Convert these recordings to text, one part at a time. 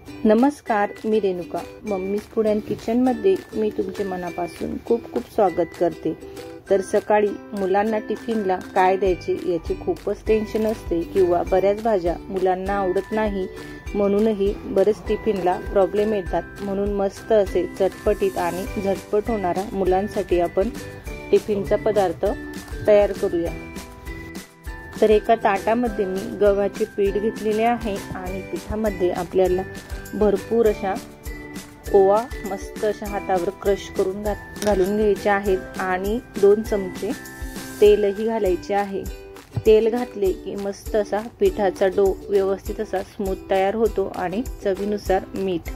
नमस्कार, मी Renuka. Mummies food and किचनमध्ये मी तुमचे मनापासून खूप खूप स्वागत करते. तर सकाळी मुलांना टिफिनला काय द्यायचे याची खूपच टेन्शन असते किंवा बऱ्याच भाज्या मुलांना आवडत नाही, म्हणूनही बरेच टिफिनला प्रॉब्लेम येतात. म्हणून मस्त असे चटपटीत आणि झटपट होणारा मुलांसाठी आपण टिफिनचा पदार्थ तयार करूया. तर एका ताटामध्ये मी गव्हाचे पीठ घेतलेले आहे आणि पिठामध्ये आपल्याला भरपूर अशा ओवा मस्त अशा हातावर क्रश करून घालून घ्यायचे आहेत आणि 2 चमचे तेलही घालायचे आहे. तेल घातले की मस्त असा पिठाचा डो व्यवस्थित असा स्मूथ तयार होतो आणि चवीनुसार मीठ.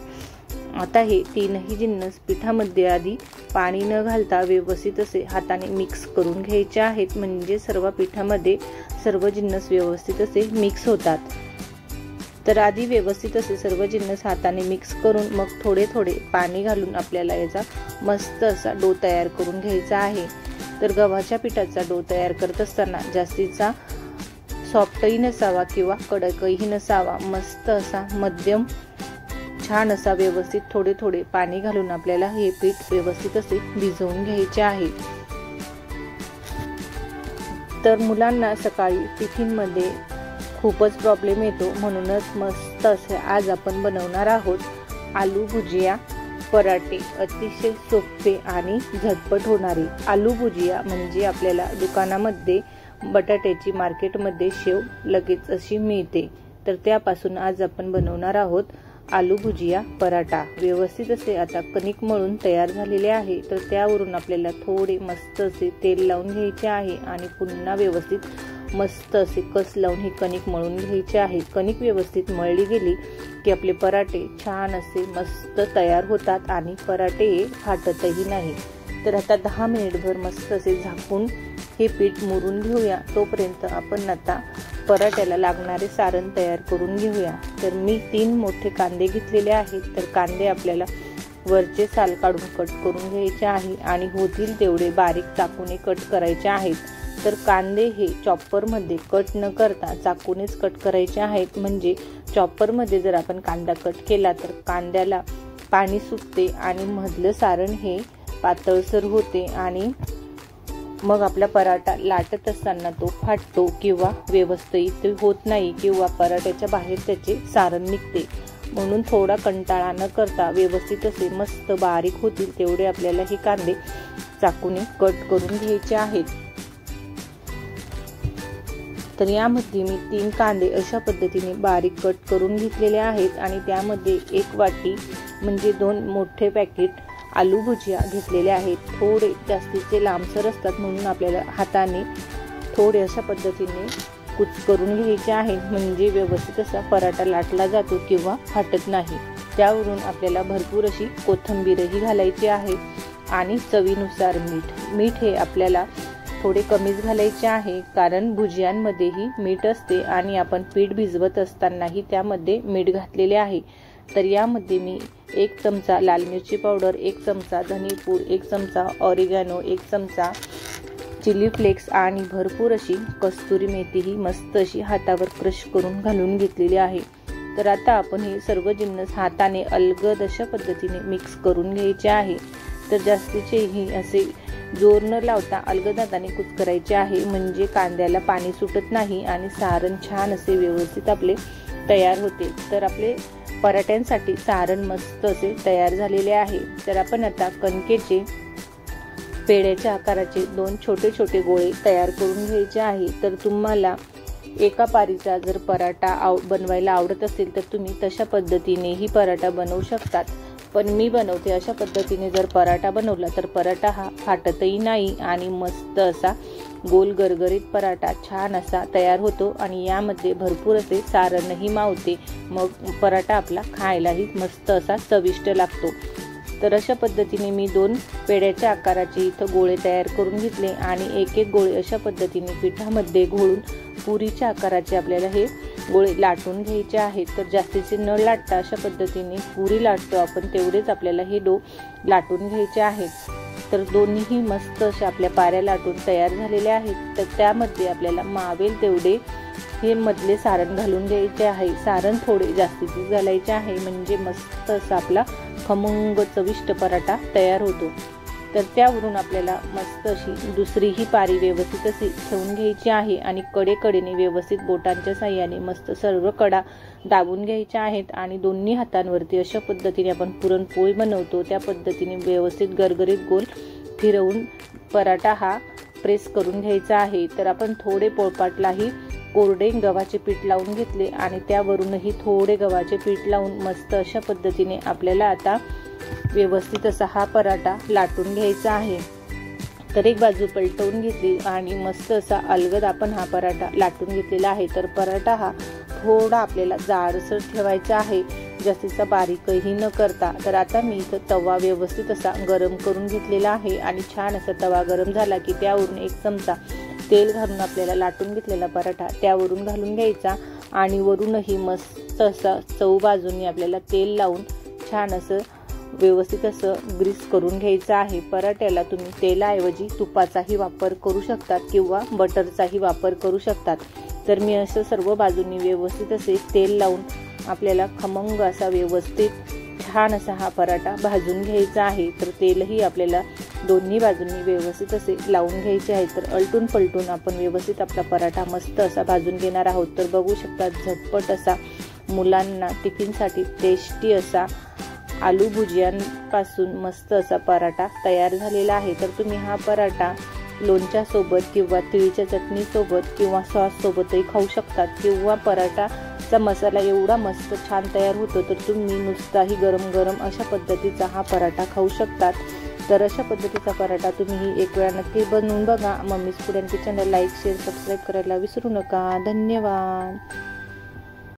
आता हे तीनही जिन्नस पिठामध्ये आधी पाणी न घालता व्यवस्थित असे हाताने मिक्स करून घ्यायचे आहेत, म्हणजे सर्व पिठामध्ये सर्व जिन्नस व्यवस्थित असे मिक्स होतात. तर आधी व्यवस्थित असे सर्व जिन्नस हाताने मिक्स करून मग थोडे थोडे पाणी घालून आपल्याला याचा मस्त असा डो तयार करून घ्यायचा आहे. तर गव्हाच्या पिठाचा डो तयार करत असताना जास्तीचा सॉफ्टही नसावा किंवा कडकही नसावा, मस्त असा मध्यम छान असा व्यवस्थित थोडे थोडे पाणी घालून आपल्याला हे पीठ व्यवस्थित असे भिजवून घ्यायचे आहे. तर मुलांना सकाळी टिफिनमध्ये खूपच प्रॉब्लेम येतो, म्हणूनच मस्त असे आज आपण बनवणार आहोत आलू भुजिया पराठे. अतिशय सोपे आणि झटपट होणारे आलू भुजिया. म्हणजे आपल्याला दुकानामध्ये बटाट्याची मार्केटमध्ये शेव लगेच अशी मिळते, तर त्यापासून आज आपण बनवणार आहोत आलू भुजिया पराठा. व्यवस्थित असे आता कणिक मळून तयार झालेले आहे. तर त्यावरून आपल्याला थोडे मस्त असे तेल लावून घ्यायचे आहे आणि पुन्हा व्यवस्थित मस्त असे कस लावून हे कणिक मळून घ्यायचे आहे. कणिक व्यवस्थित मळली गेली की आपले पराठे छान असे मस्त तयार होतात आणि पराठे फाटतही नाही. तर आता 10 मिनिटभर मस्त असे झाकून हे पीठ मुरून घेऊया. तोपर्यंत आपण आता पराठ्याला लागणारे सारण तयार करून घेऊया. तर मी 3 मोठे कांदे घेतलेले आहेत. तर कांदे आपल्याला वरचे साल काढून कट करून घ्यायचे आहे आणि होतील तेवढे बारीक चाकूने कट करायचे आहेत. तर कांदे हे चॉपरमध्ये कट न करता चाकूनेच कट करायचे आहेत, म्हणजे चॉपरमध्ये जर आपण कांदा कट केला तर कांद्याला पाणी सुटते आणि मधलं सारण हे पातळसर होते आणि मग आपला पराठा लाटत असताना तो फाटतो किंवा व्यवस्थित होत नाही किंवा पराठ्याच्या बाहेर त्याचे सारण निघते. म्हणून थोडा कंटाळा न करता व्यवस्थित असे मस्त बारीक होतील तेवढे आपल्याला हे कांदे चाकूने कट करून घ्यायचे आहेत. तर यामध्ये मी 3 कांदे अशा पद्धतीने बारीक कट करून घेतलेले आहेत आणि त्यामध्ये 1 वाटी म्हणजे 2 मोठे पॅकेट आलू भुजिया घेतलेले आहेत. थोडे जास्तीचे लांबसर असतात, म्हणून आपल्याला हाताने थोडे अशा पद्धतीने कुच करून घ्यायचे आहेत, म्हणजे व्यवस्थित असा पराठा लाटला जातो किंवा फाटत नाही. त्यावरून आपल्याला भरपूर अशी कोथिंबीरही घालायची आहे आणि चवीनुसार मीठ हे आपल्याला थोडे कमीच घालायचे आहे, कारण भुजियांमध्येही मीठ असते आणि आपण पीठ भिजवत असतानाही त्यामध्ये मीठ घातलेले आहे. तर यामध्ये मी 1 चमचा लाल मिरची पावडर, 1 चमचा धनेपूड, 1 चमचा ऑरिगॅनो, 1 चमचा चिली फ्लेक्स आणि भरपूर अशी कस्तुरी मेथी ही मस्त अशी हातावर क्रश करून घालून घेतलेली आहे. तर आता आपण हे सर्व जिन्नस हाताने अलगद अशा पद्धतीने मिक्स करून घ्यायचे आहे. तर जास्तीचेही असे जोर न लावता अलगद हाताने कुच करायचे आहे, म्हणजे कांद्याला पाणी सुटत नाही आणि सारण छान असे व्यवस्थित आपले तयार होते. तर आपले पराठ्यांसाठी सारण मस्त असे तयार झालेले आहे. तर आपण आता कणकेचे पेढ्याच्या आकाराचे 2 छोटे छोटे गोळे तयार करून घ्यायचे आहे. तर तुम्हाला एका पारीचा जर पराठा बनवायला आवडत असेल तर तुम्ही तशा पद्धतीनेही पराठा बनवू शकतात, पण मी बनवते अशा पद्धतीने. जर पराठा बनवला तर पराठा हा फाटतही नाही आणि मस्त असा गोल गरगरीत पराठा छान असा तयार होतो आणि यामध्ये भरपूर असे सारणही मावते. मग पराठा आपला खायलाही मस्त असा चविष्ट लागतो. तर अशा पद्धतीने मी 2 पेढ्याच्या आकाराचे इथं गोळे तयार करून घेतले आणि 1 गोळे अशा पद्धतीने पिठामध्ये घोळून पुरीच्या आकाराचे आपल्याला हे गोळे लाटून घ्यायचे आहेत. तर जास्तीचे न लाटता अशा पद्धतीने पुरी लाटतो आपण तेवढेच आपल्याला हे डो लाटून घ्यायचे आहेत. तर दोन्हीही मस्त अशा आपल्या पाऱ्या लाटून तयार झालेल्या आहेत. तर त्यामध्ये आपल्याला मावेल तेवढे हे मधले सारण घालून घ्यायचे आहे। सारण थोडे जास्तीचे घालायचे आहे म्हणजे मस्त असा आपला खमंग चविष्ट पराठा तयार होतो। तर त्यावरून आपल्याला मस्त अशी दुसरीही पारी व्यवस्थित अशी ठेवून घ्यायची आहे आणि कडेकडेने व्यवस्थित बोटांच्या साहाय्याने मस्त सर्व कडा दाबून घ्यायच्या आहेत आणि दोन्ही हातांवरती अशा पद्धतीने आपण पुरणपोळी बनवतो त्या पद्धतीने व्यवस्थित गरगरीत गोल फिरवून पराठा हा प्रेस करून घ्यायचा आहे। तर आपण थोडे पोळपाटलाही कोरडे गव्हाचे पीठ लावून घेतले आणि त्यावरूनही थोडे गव्हाचे पीठ लावून मस्त अशा पद्धतीने आपल्याला आता व्यवस्थित असा हा पराठा लाटून घ्यायचा आहे। तर एक बाजू पलटवून घेतली आणि मस्त असा अलगद आपण हा पराठा लाटून घेतलेला आहे। तर पराठा हा थोडा आपल्याला जाडसर ठेवायचा आहे, जास्तीचा बारीकही न करता। तर आता मी इथं तवा व्यवस्थित असा गरम करून घेतलेला आहे आणि छान असा तवा गरम झाला की त्यावरून एक चमचा तेल घालून आपल्याला लाटून घेतलेला पराठा त्यावरून घालून घ्यायचा आणि वरूनही मस्त असा चव बाजूनी आपल्याला तेल लावून छान असं व्यवस्थित असं ग्रीस करून घ्यायचं आहे। पराठ्याला तुम्ही तेलाऐवजी तुपाचाही वापर करू शकतात किंवा बटरचाही वापर करू शकतात। तर मी असं सर्व बाजूंनी व्यवस्थित असे तेल लावून आपल्याला खमंग असा व्यवस्थित छान असा हा पराठा भाजून घ्यायचा आहे। तर तेलही आपल्याला दोन्ही बाजूंनी व्यवस्थित असे लावून घ्यायचे आहे। तर अलटून पलटून आपण व्यवस्थित आपला पराठा मस्त असा भाजून घेणार आहोत। तर बघू शकता झटपट असा मुलांना टिफिनसाठी टेस्टी असा आलू भुजियांपासून मस्त असा पराठा तयार झालेला आहे। तर तुम्ही हा पराठा लोणच्या सोबत किंवा तिळीच्या चटणी सोबत किंवा सॉस सोबतही खाऊ शकतात किंवा पराठाचा मसाला एवढा मस्त छान तयार होतो तर तुम्ही नुसताही गरम गरम अशा पद्धतीचा हा पराठा खाऊ शकतात। तर अशा पद्धतीचा पराठा तुम्ही एक वेळा नक्की बनवून बघा। मम्मीज फूड अँड किचनला लाईक शेअर सबस्क्राईब करायला विसरू नका। धन्यवाद।